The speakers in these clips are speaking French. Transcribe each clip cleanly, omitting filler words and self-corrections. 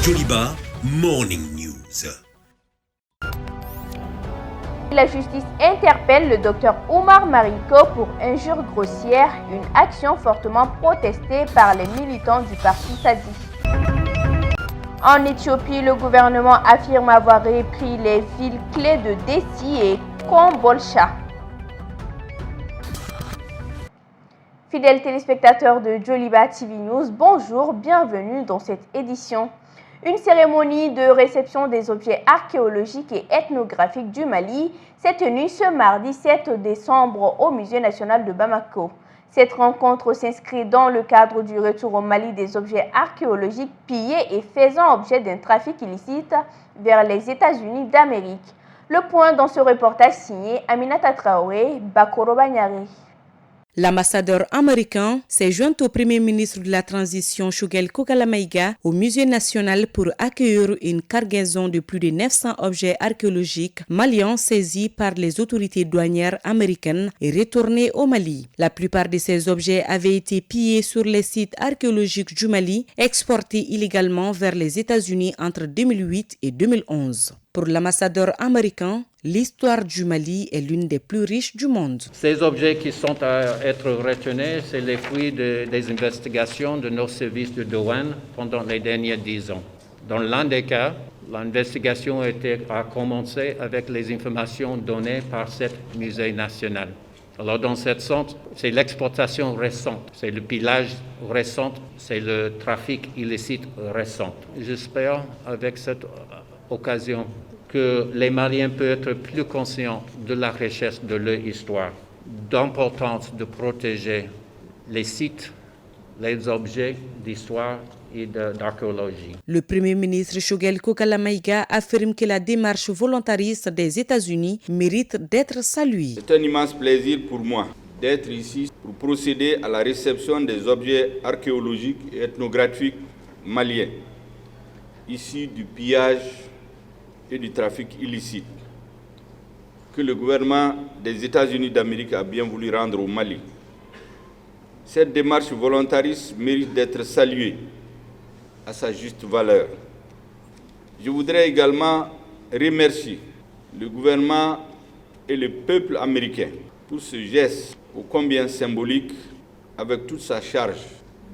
Joliba Morning News. La justice interpelle le docteur Oumar Mariko pour injure grossière, une action fortement protestée par les militants du parti Sadi. En Éthiopie, le gouvernement affirme avoir repris les villes clés de Dessi et Kombolcha. Fidèles téléspectateurs de Joliba TV News, bonjour, bienvenue dans cette édition. Une cérémonie de réception des objets archéologiques et ethnographiques du Mali s'est tenue ce mardi 7 décembre au Musée national de Bamako. Cette rencontre s'inscrit dans le cadre du retour au Mali des objets archéologiques pillés et faisant objet d'un trafic illicite vers les États-Unis d'Amérique. Le point dans ce reportage signé Aminata Traoré, Bakoro Banyari. L'ambassadeur américain s'est joint au premier ministre de la transition Choguel Kokalamaïga au musée national pour accueillir une cargaison de plus de 900 objets archéologiques maliens saisis par les autorités douanières américaines et retournés au Mali. La plupart de ces objets avaient été pillés sur les sites archéologiques du Mali, exportés illégalement vers les États-Unis entre 2008 et 2011. Pour l'ambassadeur américain, l'histoire du Mali est l'une des plus riches du monde. Ces objets qui sont à être retenus, c'est les fruits des investigations de nos services de douane pendant les derniers 10 ans. Dans l'un des cas, l'investigation a commencé avec les informations données par ce musée national. Alors dans ce sens, c'est l'exportation récente, c'est le pillage récent, c'est le trafic illicite récent. J'espère avec cette occasion que les Maliens peuvent être plus conscients de la richesse de leur histoire, d'importance de protéger les sites, les objets d'histoire et d'archéologie. Le Premier ministre Choguel Kokalamaïga affirme que la démarche volontariste des États-Unis mérite d'être saluée. C'est un immense plaisir pour moi d'être ici pour procéder à la réception des objets archéologiques et ethnographiques maliens, issus du pillage et du trafic illicite que le gouvernement des États-Unis d'Amérique a bien voulu rendre au Mali. Cette démarche volontariste mérite d'être saluée à sa juste valeur. Je voudrais également remercier le gouvernement et le peuple américain pour ce geste ô combien symbolique avec toute sa charge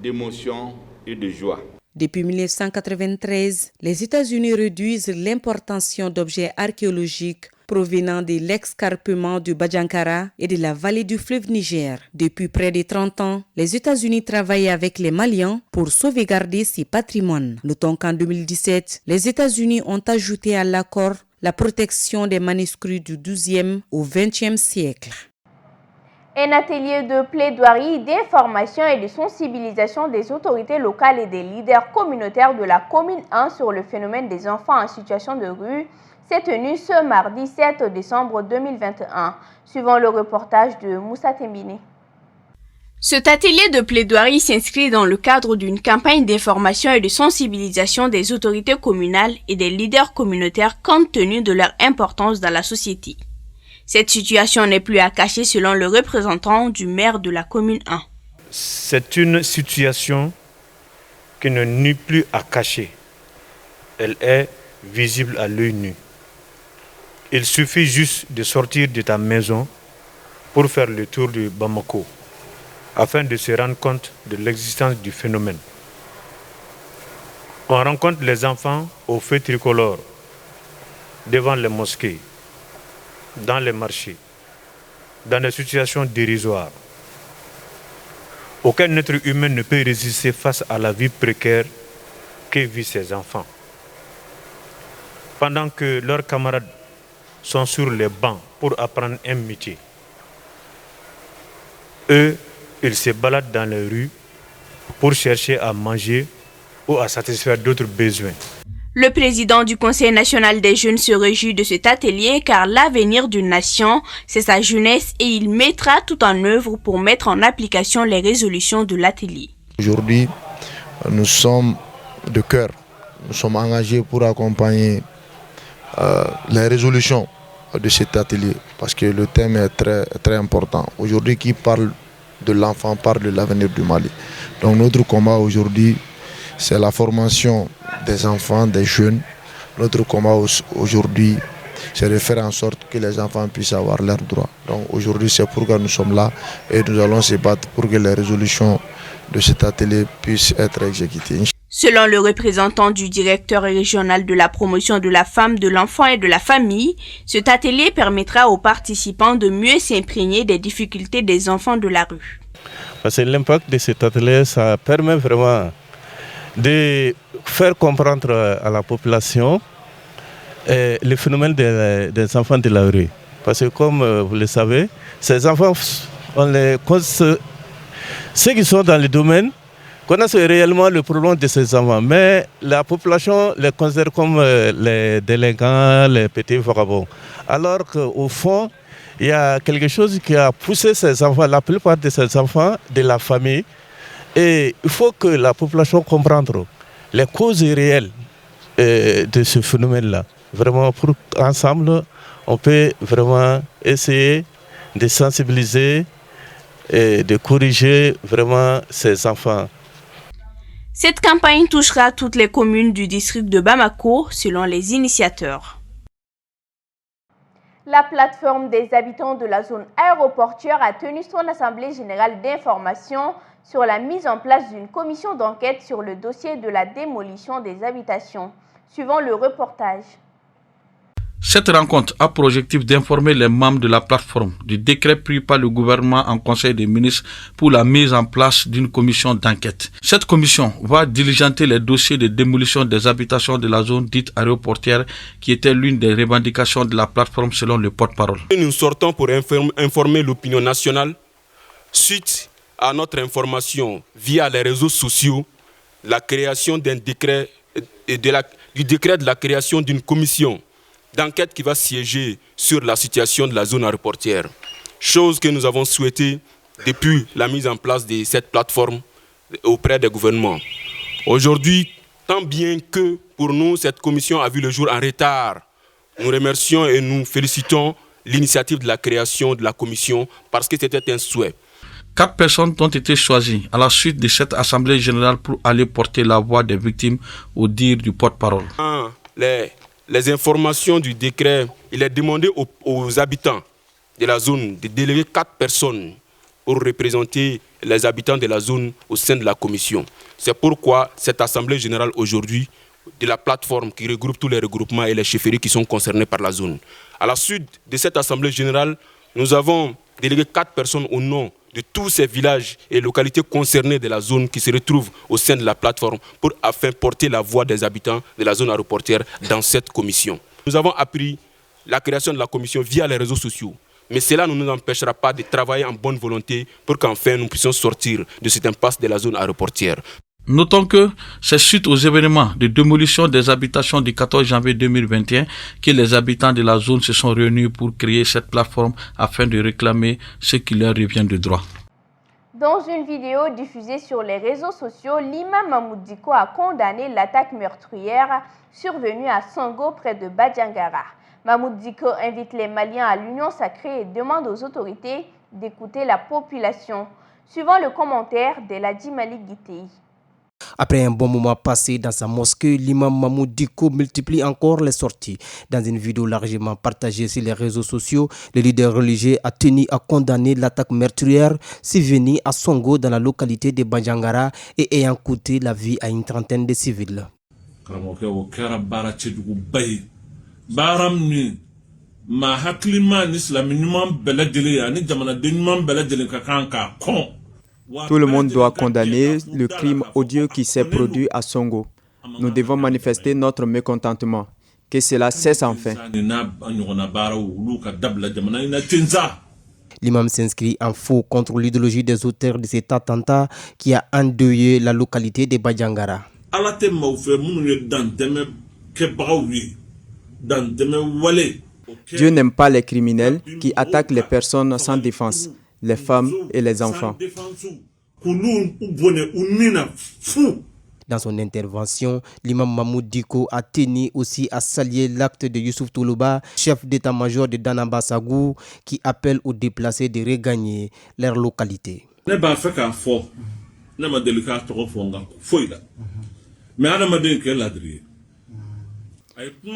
d'émotion et de joie. Depuis 1993, les États-Unis réduisent l'importation d'objets archéologiques provenant de l'escarpement du Badjankara et de la vallée du fleuve Niger. Depuis près de 30 ans, les États-Unis travaillent avec les Maliens pour sauvegarder ces patrimoines. Notons qu'en 2017, les États-Unis ont ajouté à l'accord la protection des manuscrits du XIIe au XXe siècle. Un atelier de plaidoirie, d'information et de sensibilisation des autorités locales et des leaders communautaires de la commune 1 sur le phénomène des enfants en situation de rue s'est tenu ce mardi 7 décembre 2021, suivant le reportage de Moussa Tembine. Cet atelier de plaidoirie s'inscrit dans le cadre d'une campagne d'information et de sensibilisation des autorités communales et des leaders communautaires compte tenu de leur importance dans la société. Cette situation n'est plus à cacher selon le représentant du maire de la commune 1. C'est une situation qui ne n'est plus à cacher. Elle est visible à l'œil nu. Il suffit juste de sortir de ta maison pour faire le tour de Bamako afin de se rendre compte de l'existence du phénomène. On rencontre les enfants au feu tricolore devant les mosquées, dans les marchés, dans des situations dérisoires. Aucun être humain ne peut résister face à la vie précaire que vivent ces enfants. Pendant que leurs camarades sont sur les bancs pour apprendre un métier, eux, ils se baladent dans les rues pour chercher à manger ou à satisfaire d'autres besoins. Le président du Conseil national des jeunes se réjouit de cet atelier car l'avenir d'une nation, c'est sa jeunesse et il mettra tout en œuvre pour mettre en application les résolutions de l'atelier. Aujourd'hui, nous sommes de cœur, nous sommes engagés pour accompagner les résolutions de cet atelier parce que le thème est très important. Aujourd'hui, qui parle de l'enfant parle de l'avenir du Mali. Donc notre combat aujourd'hui, c'est la formation des enfants, des jeunes. Notre combat aujourd'hui, c'est de faire en sorte que les enfants puissent avoir leurs droits. Donc aujourd'hui, c'est pourquoi nous sommes là et nous allons se battre pour que les résolutions de cet atelier puissent être exécutées. Selon le représentant du directeur régional de la promotion de la femme, de l'enfant et de la famille, cet atelier permettra aux participants de mieux s'imprégner des difficultés des enfants de la rue. Parce que l'impact de cet atelier, ça permet vraiment de faire comprendre à la population le phénomène des enfants de la rue. Parce que comme vous le savez, ces enfants, ceux qui sont dans le domaine connaissent réellement le problème de ces enfants, mais la population les considère comme les délinquants, les petits vagabonds. Alors qu'au fond, il y a quelque chose qui a poussé ces enfants, la plupart de ces enfants, de la famille. Et il faut que la population comprenne les causes réelles de ce phénomène-là. Vraiment, pour ensemble, on peut vraiment essayer de sensibiliser et de corriger vraiment ces enfants. Cette campagne touchera toutes les communes du district de Bamako, selon les initiateurs. La plateforme des habitants de la zone aéroportuaire a tenu son assemblée générale d'information sur la mise en place d'une commission d'enquête sur le dossier de la démolition des habitations. Suivant le reportage. Cette rencontre a pour objectif d'informer les membres de la plateforme du décret pris par le gouvernement en Conseil des ministres pour la mise en place d'une commission d'enquête. Cette commission va diligenter les dossiers de démolition des habitations de la zone dite aéroportière qui était l'une des revendications de la plateforme selon le porte-parole. Nous sortons pour informer l'opinion nationale suite à notre information via les réseaux sociaux, la création d'un décret du décret de la création d'une commission d'enquête qui va siéger sur la situation de la zone aéroportière. Chose que nous avons souhaité depuis la mise en place de cette plateforme auprès des gouvernements. Aujourd'hui, tant bien que pour nous, cette commission a vu le jour en retard, nous remercions et nous félicitons l'initiative de la création de la commission parce que c'était un souhait. 4 personnes ont été choisies à la suite de cette assemblée générale pour aller porter la voix des victimes au dire du porte-parole. Les informations du décret, il est demandé aux habitants de la zone de déléguer 4 personnes pour représenter les habitants de la zone au sein de la commission. C'est pourquoi cette assemblée générale aujourd'hui, de la plateforme qui regroupe tous les regroupements et les chefferies qui sont concernés par la zone. À la suite de cette assemblée générale, nous avons délégué 4 personnes au nom de tous ces villages et localités concernées de la zone qui se retrouvent au sein de la plateforme pour afin porter la voix des habitants de la zone aéroportière dans cette commission. Nous avons appris la création de la commission via les réseaux sociaux, mais cela ne nous empêchera pas de travailler en bonne volonté pour qu'enfin nous puissions sortir de cette impasse de la zone aéroportière. Notons que c'est suite aux événements de démolition des habitations du 14 janvier 2021 que les habitants de la zone se sont réunis pour créer cette plateforme afin de réclamer ce qui leur revient de droit. Dans une vidéo diffusée sur les réseaux sociaux, l'imam Mahmoud Dicko a condamné l'attaque meurtrière survenue à Sango près de Badjangara. Mahmoud Dicko invite les Maliens à l'union sacrée et demande aux autorités d'écouter la population. Suivant le commentaire d'Eladji Malik Guitei. Après un bon moment passé dans sa mosquée, l'imam Mahmoud Dicko multiplie encore les sorties. Dans une vidéo largement partagée sur les réseaux sociaux, le leader religieux a tenu à condamner l'attaque meurtrière survenue à Songo dans la localité de Badjangara et ayant coûté la vie à une trentaine de civils. Tout le monde doit condamner le crime odieux qui s'est produit à Songo. Nous devons manifester notre mécontentement. Que cela cesse enfin. L'imam s'inscrit en faux contre l'idéologie des auteurs de cet attentat qui a endeuillé la localité de Badjangara. Dieu n'aime pas les criminels qui attaquent les personnes sans défense, les femmes et les enfants. Dans son intervention, l'imam Mahmoud Dicko a tenu aussi à saluer l'acte de Youssouf Toulouba, chef d'état-major de Danamba Sagou, qui appelle aux déplacés de regagner leur localité.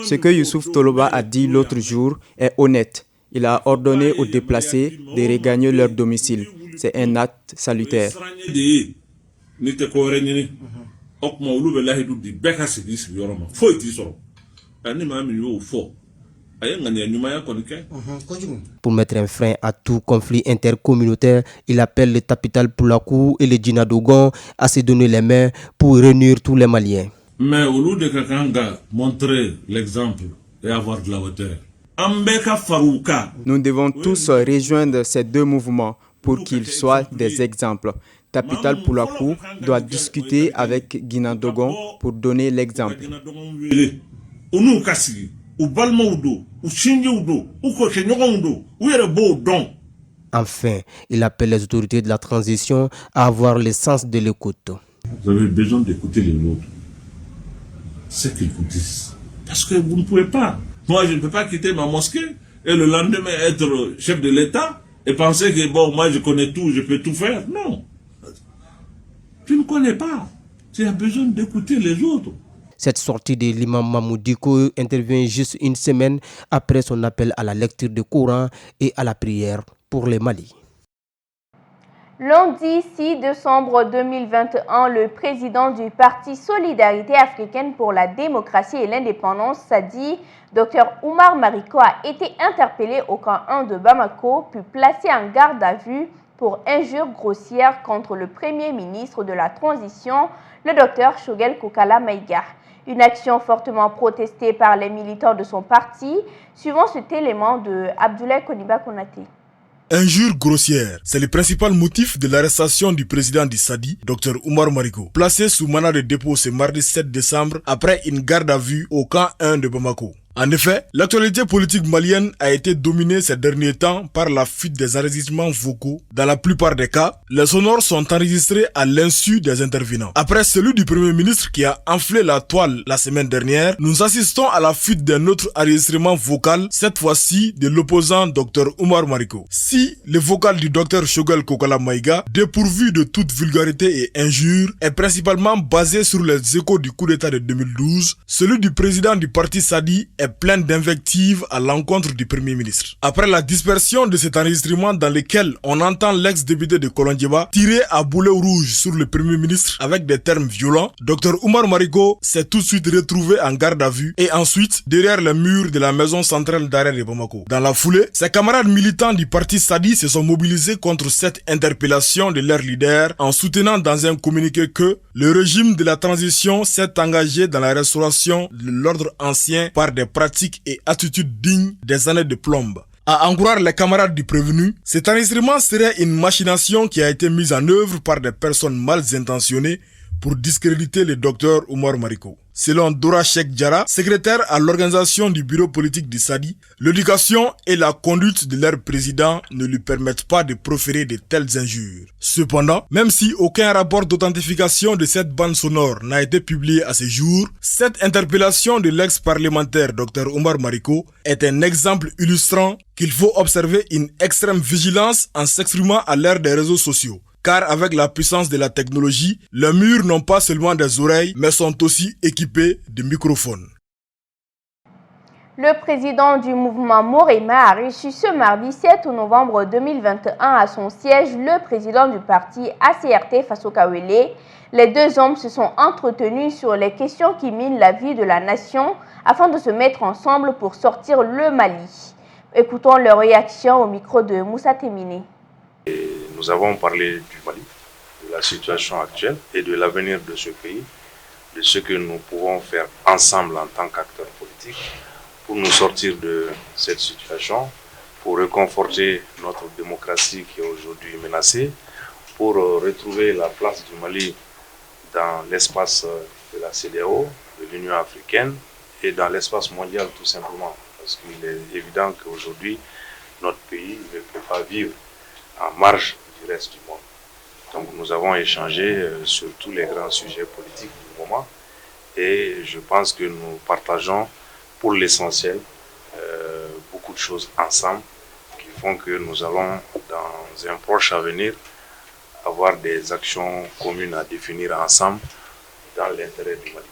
Ce que Youssouf Toloba a dit l'autre jour est honnête. Il a ordonné aux déplacés de regagner leur domicile. C'est un acte salutaire. Pour mettre un frein à tout conflit intercommunautaire, il appelle le Tapital Poulakou et le Djina Dogon à se donner les mains pour réunir tous les Maliens. Mais au lieu de quelqu'un montrer l'exemple et avoir de la hauteur, nous devons tous rejoindre ces deux mouvements pour qu'ils soient des exemples. Tapital Poulakou doit discuter avec Djina Dogon pour donner l'exemple. Enfin, il appelle les autorités de la transition à avoir le sens de l'écoute. Vous avez besoin d'écouter les autres. Ce qu'ils vous disent. Parce que vous ne pouvez pas. Moi, je ne peux pas quitter ma mosquée et le lendemain être chef de l'État et penser que bon, moi je connais tout, je peux tout faire. Non. Tu ne connais pas. Tu as besoin d'écouter les autres. Cette sortie de l'imam Mamou Dicko intervient juste une semaine après son appel à la lecture du Coran et à la prière pour le Mali. Lundi 6 décembre 2021, le président du Parti Solidarité africaine pour la démocratie et l'indépendance, SADI, Dr Oumar Mariko, a été interpellé au camp 1 de Bamako, puis placé en garde à vue pour injures grossières contre le Premier ministre de la Transition, le Dr Shogel Kokala Maïga. Une action fortement protestée par les militants de son parti, suivant cet élément de Abdoulaye Koniba Konaté. Injure grossière, c'est le principal motif de l'arrestation du président du SADI, Dr Oumar Mariko, placé sous mandat de dépôt ce mardi 7 décembre après une garde à vue au camp 1 de Bamako. En effet, l'actualité politique malienne a été dominée ces derniers temps par la fuite des enregistrements vocaux. Dans la plupart des cas, les sonores sont enregistrés à l'insu des intervenants. Après celui du Premier ministre qui a enflé la toile la semaine dernière, nous assistons à la fuite d'un autre enregistrement vocal, cette fois-ci de l'opposant Dr Oumar Mariko. Si le vocal du Dr Shogel Kokala Maïga, dépourvu de toute vulgarité et injure, est principalement basé sur les échos du coup d'état de 2012, celui du président du parti SADI est plein d'invectives à l'encontre du Premier ministre. Après la dispersion de cet enregistrement dans lequel on entend l'ex-député de Kolondieba tirer à boulet rouge sur le Premier ministre avec des termes violents, Dr Oumar Mariko s'est tout de suite retrouvé en garde à vue et ensuite derrière les murs de la maison centrale d'arrêt de Bamako. Dans la foulée, ses camarades militants du parti SADI se sont mobilisés contre cette interpellation de leur leader en soutenant dans un communiqué que le régime de la transition s'est engagé dans la restauration de l'ordre ancien par des pratiques et attitudes dignes des années de plombe. À en croire les camarades du prévenu, cet enregistrement serait une machination qui a été mise en œuvre par des personnes mal intentionnées pour discréditer le docteur Oumar Mariko. Selon Dora Sheikh Diarra, secrétaire à l'organisation du bureau politique du SADI, l'éducation et la conduite de leur président ne lui permettent pas de proférer de telles injures. Cependant, même si aucun rapport d'authentification de cette bande sonore n'a été publié à ce jour, cette interpellation de l'ex-parlementaire Dr Oumar Mariko est un exemple illustrant qu'il faut observer une extrême vigilance en s'exprimant à l'ère des réseaux sociaux. Car avec la puissance de la technologie, les murs n'ont pas seulement des oreilles, mais sont aussi équipés de microphones. Le président du mouvement Morema a reçu ce mardi 7 novembre 2021 à son siège le président du parti ACRT Faso Kawele. Les deux hommes se sont entretenus sur les questions qui minent la vie de la nation afin de se mettre ensemble pour sortir le Mali. Écoutons leur réaction au micro de Moussa Temine. Nous avons parlé du Mali, de la situation actuelle et de l'avenir de ce pays, de ce que nous pouvons faire ensemble en tant qu'acteurs politiques pour nous sortir de cette situation, pour réconforter notre démocratie qui est aujourd'hui menacée, pour retrouver la place du Mali dans l'espace de la CEDEAO, de l'Union africaine et dans l'espace mondial tout simplement. Parce qu'il est évident qu'aujourd'hui, notre pays ne peut pas vivre en marge du reste du monde. Donc nous avons échangé sur tous les grands sujets politiques du moment et je pense que nous partageons pour l'essentiel beaucoup de choses ensemble qui font que nous allons dans un proche avenir avoir des actions communes à définir ensemble dans l'intérêt du Mali.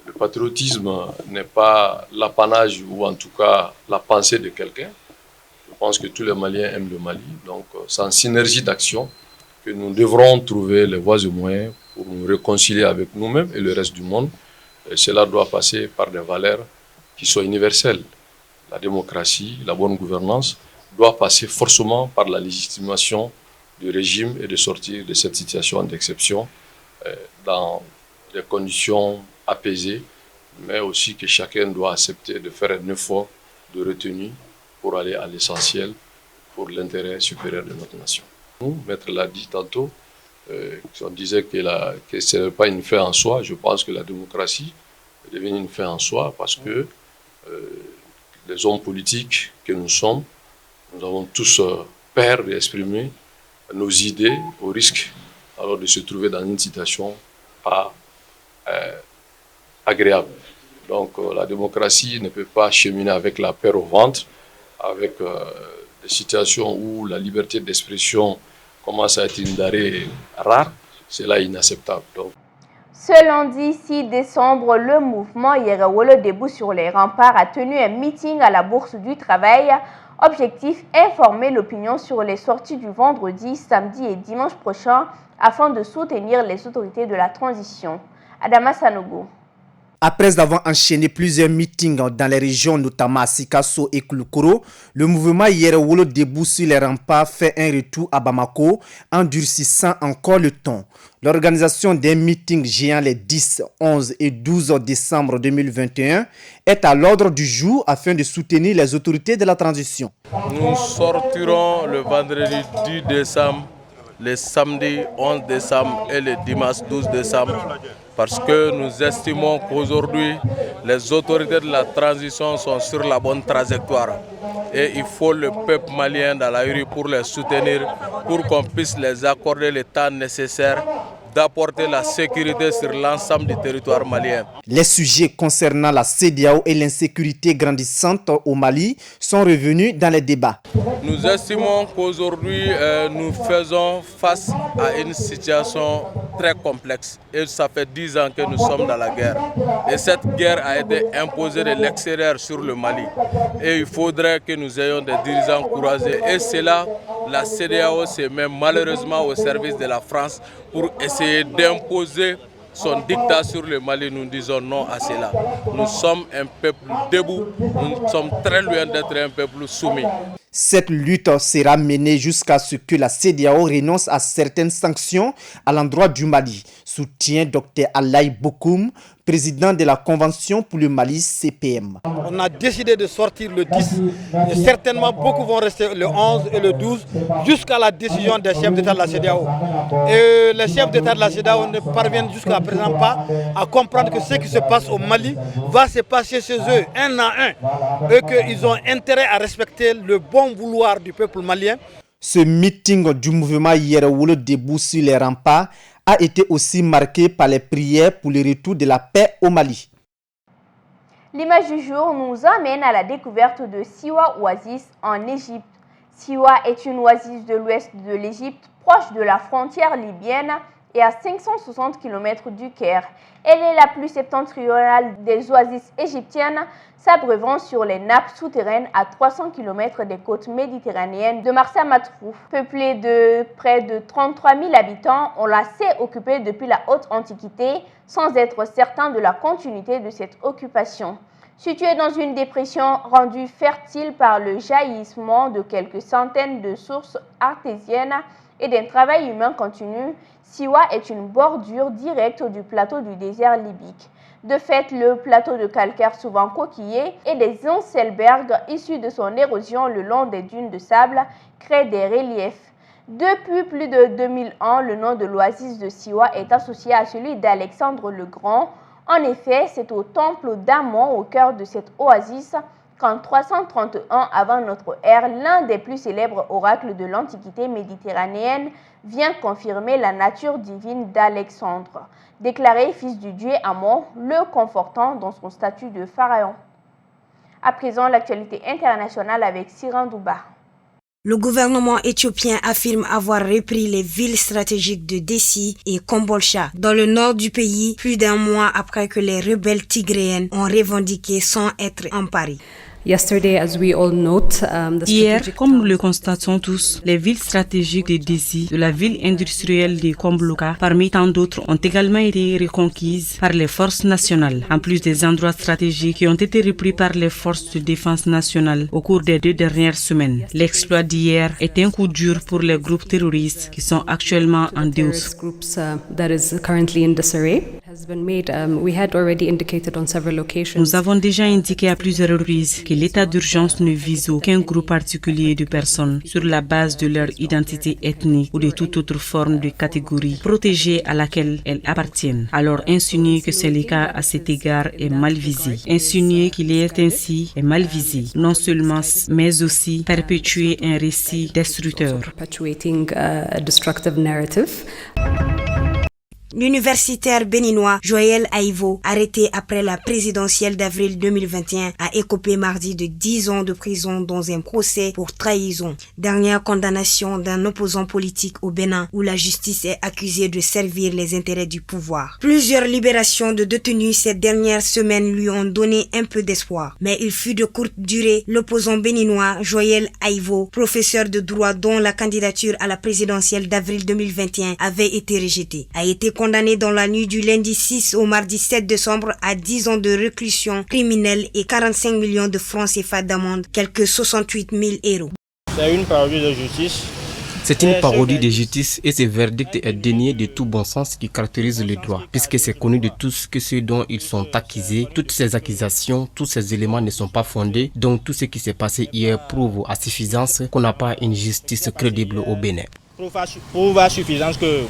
Le patriotisme n'est pas l'apanage ou en tout cas la pensée de quelqu'un. Je pense que tous les Maliens aiment le Mali. Donc c'est en synergie d'action que nous devrons trouver les voies et moyens pour nous réconcilier avec nous-mêmes et le reste du monde. Et cela doit passer par des valeurs qui sont universelles. La démocratie, la bonne gouvernance doit passer forcément par la légitimation du régime et de sortir de cette situation d'exception dans des conditions apaisées, mais aussi que chacun doit accepter de faire un effort de retenue pour aller à l'essentiel, pour l'intérêt supérieur de notre nation. Nous, Maître l'a dit tantôt, on disait que ce n'est pas une fin en soi. Je pense que la démocratie est devenue une fin en soi parce que les hommes politiques que nous sommes, nous avons tous peur d'exprimer nos idées au risque alors de se trouver dans une situation pas agréable. Donc la démocratie ne peut pas cheminer avec la peur au ventre, avec des situations où la liberté d'expression commence à être une denrée rare. C'est là inacceptable. Donc. Ce lundi 6 décembre, le mouvement Yerewolo debout sur les remparts a tenu un meeting à la Bourse du Travail. Objectif, informer l'opinion sur les sorties du vendredi, samedi et dimanche prochain afin de soutenir les autorités de la transition. Adama Sanogo. Après avoir enchaîné plusieurs meetings dans les régions, notamment à Sikasso et Kulukoro, le mouvement Yerewolo debout sur les remparts fait un retour à Bamako, endurcissant encore le ton. L'organisation d'un meeting géant les 10, 11 et 12 décembre 2021 est à l'ordre du jour afin de soutenir les autorités de la transition. Nous sortirons le vendredi 10 décembre, le samedi 11 décembre et le dimanche 12 décembre parce que nous estimons qu'aujourd'hui, les autorités de la transition sont sur la bonne trajectoire. Et il faut le peuple malien dans la rue pour les soutenir, pour qu'on puisse les accorder le temps nécessaire d'apporter la sécurité sur l'ensemble du territoire malien. Les sujets concernant la CEDEAO et l'insécurité grandissante au Mali sont revenus dans les débats. Nous estimons qu'aujourd'hui, nous faisons face à une situation très complexe. Et ça fait 10 ans que nous sommes dans la guerre. Et cette guerre a été imposée de l'extérieur sur le Mali. Et il faudrait que nous ayons des dirigeants courageux. Et c'est là, la CEDEAO se met malheureusement au service de la France pour essayer d'imposer son dictat sur le Mali. Nous disons non à cela. Nous sommes un peuple debout, nous sommes très loin d'être un peuple soumis. Cette lutte sera menée jusqu'à ce que la CEDEAO renonce à certaines sanctions à l'endroit du Mali, soutient Dr Alaï Bokoum, président de la Convention pour le Mali CPM. On a décidé de sortir le 10 et certainement beaucoup vont rester le 11 et le 12 jusqu'à la décision des chefs d'État de la CEDEAO. Et les chefs d'État de la CEDEAO ne parviennent jusqu'à présent pas à comprendre que ce qui se passe au Mali va se passer chez eux un à un et qu'ils ont intérêt à respecter le bon vouloir du peuple malien. Ce meeting du mouvement Yerewolo debout sur les remparts a été aussi marqué par les prières pour le retour de la paix au Mali. L'image du jour nous amène à la découverte de Siwa Oasis en Égypte. Siwa est une oasis de l'ouest de l'Égypte, proche de la frontière libyenne et à 560 km du Caire. Elle est la plus septentrionale des oasis égyptiennes, s'abreuvant sur les nappes souterraines à 300 km des côtes méditerranéennes de Marsa Matruh. Peuplée de près de 33 000 habitants, on la sait occupée depuis la haute antiquité, sans être certain de la continuité de cette occupation. Située dans une dépression rendue fertile par le jaillissement de quelques centaines de sources artésiennes et d'un travail humain continu, Siwa est une bordure directe du plateau du désert libyque. De fait, le plateau de calcaire souvent coquillé et des enselbergs issus de son érosion le long des dunes de sable créent des reliefs. Depuis plus de 2000 ans, le nom de l'oasis de Siwa est associé à celui d'Alexandre le Grand. En effet, c'est au temple d'Amon, au cœur de cette oasis, qu'en 331 avant notre ère, l'un des plus célèbres oracles de l'Antiquité méditerranéenne vient confirmer la nature divine d'Alexandre, déclaré fils du dieu Amon, le confortant dans son statut de pharaon. À présent, l'actualité internationale avec Siran Douba. Le gouvernement éthiopien affirme avoir repris les villes stratégiques de Dessie et Kombolcha, dans le nord du pays, plus d'un mois après que les rebelles tigréennes ont revendiqué sans être emparés. Hier, comme nous le constatons tous, les villes stratégiques de Dessie, de la ville industrielle de Kombloka, parmi tant d'autres, ont également été reconquises par les forces nationales, en plus des endroits stratégiques qui ont été repris par les forces de défense nationale au cours des 2 dernières semaines. L'exploit d'hier est un coup dur pour les groupes terroristes qui sont actuellement en déroute. Nous avons déjà indiqué à plusieurs reprises que l'état d'urgence ne vise aucun groupe particulier de personnes sur la base de leur identité ethnique ou de toute autre forme de catégorie protégée à laquelle elles appartiennent. Alors insinuer que c'est le cas à cet égard est mal visé. Insinuer qu'il est ainsi est mal visé, non seulement mais aussi perpétuer un récit destructeur. L'universitaire béninois Joël Aivo, arrêté après la présidentielle d'avril 2021, a écopé mardi de 10 ans de prison dans un procès pour trahison. Dernière condamnation d'un opposant politique au Bénin où la justice est accusée de servir les intérêts du pouvoir. Plusieurs libérations de détenus ces dernières semaines lui ont donné un peu d'espoir. Mais il fut de courte durée. L'opposant béninois Joël Aivo, professeur de droit dont la candidature à la présidentielle d'avril 2021 avait été rejetée, a été condamné dans la nuit du lundi 6 au mardi 7 décembre à 10 ans de réclusion criminelle et 45 millions de francs CFA d'amende, quelques 68 000 euros. C'est une parodie de justice. C'est une parodie de justice et ce verdict est dénié de tout bon sens qui caractérise le droit, puisque c'est connu de tous que ceux dont ils sont accusés, toutes ces accusations, tous ces éléments ne sont pas fondés, donc tout ce qui s'est passé hier prouve à suffisance qu'on n'a pas une justice crédible au Bénin. Prouve à suffisance que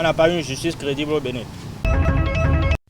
on n'a pas une justice crédible au Bénin.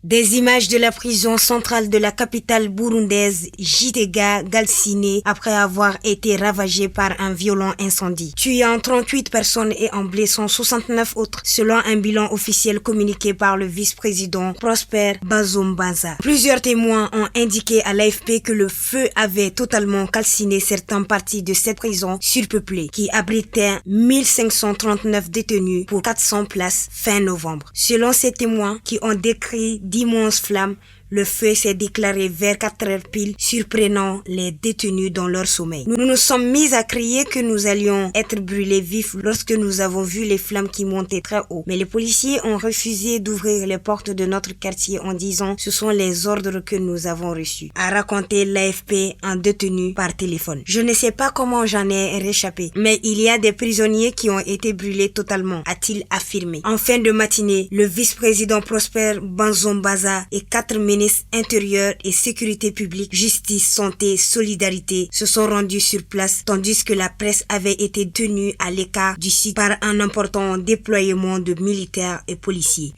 Des images de la prison centrale de la capitale burundaise Gitega calcinée après avoir été ravagée par un violent incendie, tuant 38 personnes et en blessant 69 autres, selon un bilan officiel communiqué par le vice-président Prosper Bazombanza. Plusieurs témoins ont indiqué à l'AFP que le feu avait totalement calciné certaines parties de cette prison surpeuplée qui abritait 1539 détenus pour 400 places fin novembre. Selon ces témoins qui ont décrit d'immenses flammes, le feu s'est déclaré vers 4 heures pile, surprenant les détenus dans leur sommeil. Nous nous sommes mis à crier que nous allions être brûlés vifs lorsque nous avons vu les flammes qui montaient très haut. Mais les policiers ont refusé d'ouvrir les portes de notre quartier en disant « ce sont les ordres que nous avons reçus », a raconté l'AFP un détenu par téléphone. Je ne sais pas comment j'en ai réchappé, mais il y a des prisonniers qui ont été brûlés totalement, a-t-il affirmé. En fin de matinée, le vice-président Prosper Bazombanza et 4 ministres intérieur et sécurité publique, justice, santé, solidarité se sont rendus sur place, tandis que la presse avait été tenue à l'écart du site par un important déploiement de militaires et policiers.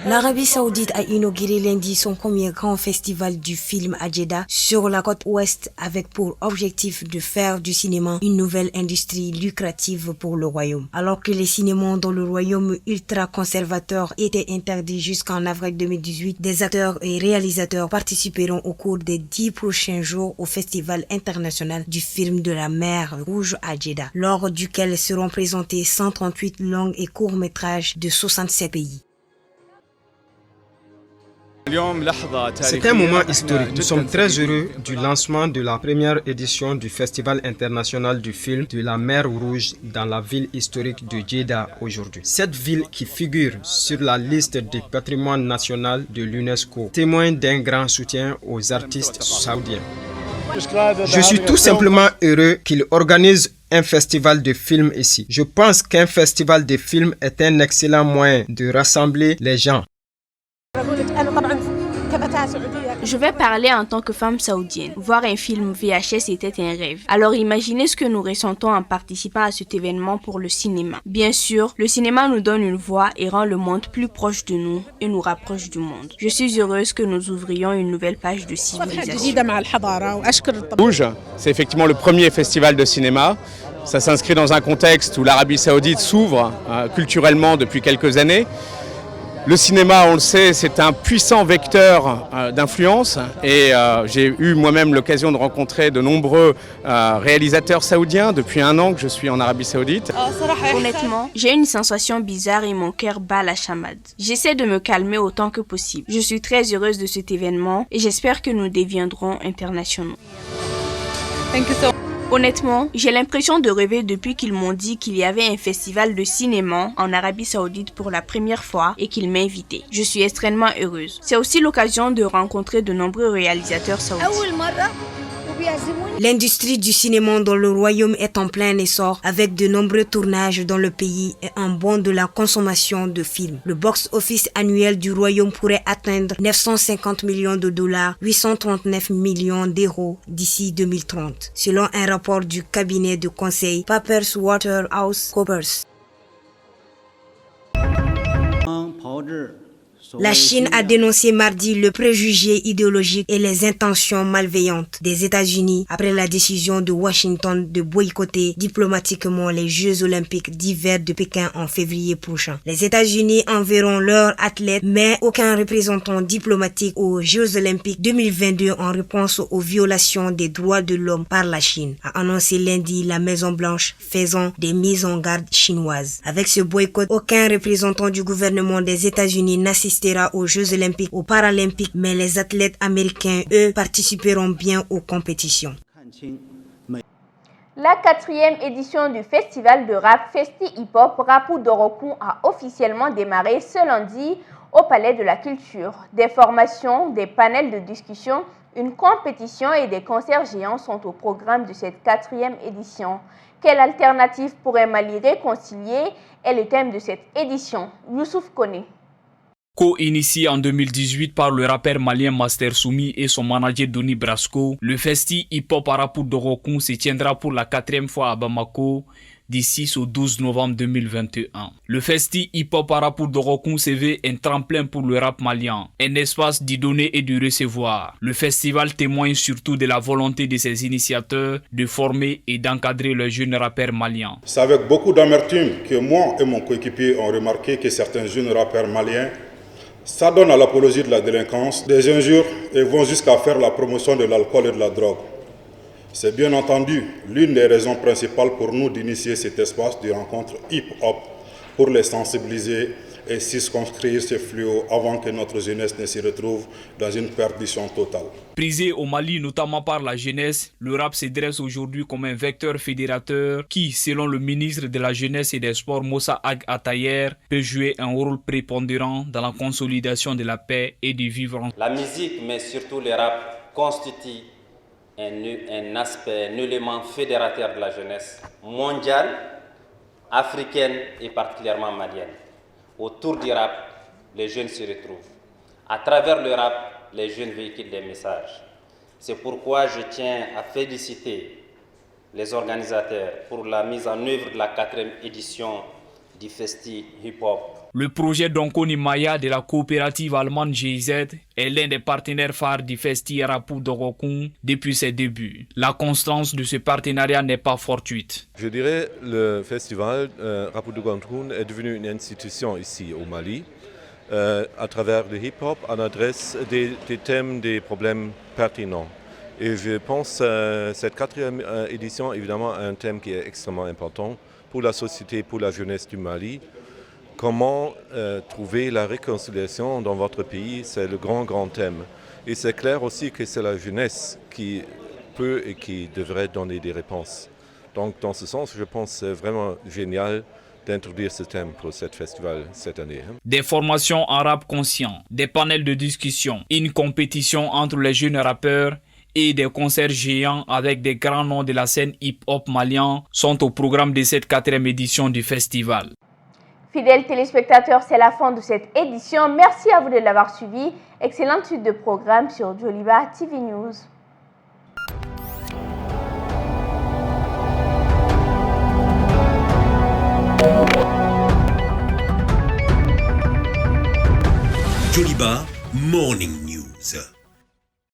L'Arabie Saoudite a inauguré lundi son premier grand festival du film à Jeddah sur la côte ouest avec pour objectif de faire du cinéma une nouvelle industrie lucrative pour le royaume. Alors que les cinémas dans le royaume ultra-conservateur étaient interdits jusqu'en avril 2018, des acteurs et réalisateurs participeront au cours des 10 prochains jours au festival international du film de la mer Rouge à Jeddah, lors duquel seront présentés 138 longs et courts métrages de 67 pays. C'est un moment historique. Nous sommes très heureux du lancement de la première édition du Festival international du film de la mer Rouge dans la ville historique de Jeddah aujourd'hui. Cette ville qui figure sur la liste du patrimoine national de l'UNESCO témoigne d'un grand soutien aux artistes saoudiens. Je suis tout simplement heureux qu'il organise un festival de films ici. Je pense qu'un festival de films est un excellent moyen de rassembler les gens. Je vais parler en tant que femme saoudienne. Voir un film VHS était un rêve. Alors imaginez ce que nous ressentons en participant à cet événement pour le cinéma. Bien sûr, le cinéma nous donne une voix et rend le monde plus proche de nous et nous rapproche du monde. Je suis heureuse que nous ouvrions une nouvelle page de civilisation. Rouge, c'est effectivement le premier festival de cinéma. Ça s'inscrit dans un contexte où l'Arabie Saoudite s'ouvre culturellement depuis quelques années. Le cinéma, on le sait, c'est un puissant vecteur d'influence et j'ai eu moi-même l'occasion de rencontrer de nombreux réalisateurs saoudiens depuis 1 an que je suis en Arabie Saoudite. Honnêtement, j'ai une sensation bizarre et mon cœur bat la chamade. J'essaie de me calmer autant que possible. Je suis très heureuse de cet événement et j'espère que nous deviendrons internationaux. Honnêtement, j'ai l'impression de rêver depuis qu'ils m'ont dit qu'il y avait un festival de cinéma en Arabie Saoudite pour la première fois et qu'ils m'invitaient. Je suis extrêmement heureuse. C'est aussi l'occasion de rencontrer de nombreux réalisateurs saoudiens. L'industrie du cinéma dans le royaume est en plein essor avec de nombreux tournages dans le pays et un bond de la consommation de films. Le box-office annuel du royaume pourrait atteindre 950 millions de dollars, 839 millions d'euros d'ici 2030, selon un rapport du cabinet de conseil PricewaterhouseCoopers. La Chine a dénoncé mardi le préjugé idéologique et les intentions malveillantes des États-Unis après la décision de Washington de boycotter diplomatiquement les Jeux olympiques d'hiver de Pékin en février prochain. Les États-Unis enverront leurs athlètes, mais aucun représentant diplomatique aux Jeux olympiques 2022 en réponse aux violations des droits de l'homme par la Chine, a annoncé lundi la Maison-Blanche, faisant des mises en garde chinoises. Avec ce boycott, aucun représentant du gouvernement des États-Unis n'assistera aux Jeux olympiques ou paralympiques, mais les athlètes américains, eux, participeront bien aux compétitions. La 4e édition du festival de rap Festi Hip Hop Rapou Dorokou a officiellement démarré ce lundi au Palais de la Culture. Des formations, des panels de discussion, une compétition et des concerts géants sont au programme de cette 4e édition. Quelle alternative pour un Mali réconcilié est le thème de cette édition. Youssouf Kone. Co-initié en 2018 par le rappeur malien Master Soumi et son manager Doni Brasco, le Festi Hip Hop Rapou Dorokou se tiendra pour la 4e fois à Bamako du 6 au 12 novembre 2021. Le Festi Hip Hop Rapou Dorokou se veut un tremplin pour le rap malien, un espace d'y donner et de recevoir. Le festival témoigne surtout de la volonté de ses initiateurs de former et d'encadrer les jeunes rappeurs maliens. C'est avec beaucoup d'amertume que moi et mon coéquipier ont remarqué que certains jeunes rappeurs maliens s'adonnent à l'apologie de la délinquance, des injures et vont jusqu'à faire la promotion de l'alcool et de la drogue. C'est bien entendu l'une des raisons principales pour nous d'initier cet espace de rencontre hip-hop pour les sensibiliser et circonscrire ces fléaux avant que notre jeunesse ne se retrouve dans une perdition totale. Prisé au Mali notamment par la jeunesse, le rap se dresse aujourd'hui comme un vecteur fédérateur qui, selon le ministre de la Jeunesse et des Sports Moussa Ag Atayer, peut jouer un rôle prépondérant dans la consolidation de la paix et du vivre ensemble. La musique, mais surtout le rap, constitue un aspect, un élément fédérateur de la jeunesse mondiale, africaine et particulièrement malienne. Autour du rap, les jeunes se retrouvent. À travers le rap, les jeunes véhiculent des messages. C'est pourquoi je tiens à féliciter les organisateurs pour la mise en œuvre de la 4e édition du Festi Hip Hop. Le projet d'Onkoni Maya de la coopérative allemande GIZ est l'un des partenaires phares du Festi Rapou Dorokou depuis ses débuts. La constance de ce partenariat n'est pas fortuite. Je dirais que le festival Rapou Dorokou est devenu une institution ici au Mali. À travers le hip-hop, on adresse des thèmes, des problèmes pertinents. Et je pense que cette 4e édition, évidemment, a un thème qui est extrêmement important pour la société, pour la jeunesse du Mali. Comment trouver la réconciliation dans votre pays, c'est le grand thème. Et c'est clair aussi que c'est la jeunesse qui peut et qui devrait donner des réponses. Donc dans ce sens, je pense que c'est vraiment génial d'introduire ce thème pour ce festival cette année. Des formations en rap conscient, des panels de discussion, une compétition entre les jeunes rappeurs et des concerts géants avec des grands noms de la scène hip-hop malien sont au programme de cette 4e édition du festival. Fidèles téléspectateurs, c'est la fin de cette édition. Merci à vous de l'avoir suivi. Excellente suite de programmes sur Joliba TV News. Joliba Morning News.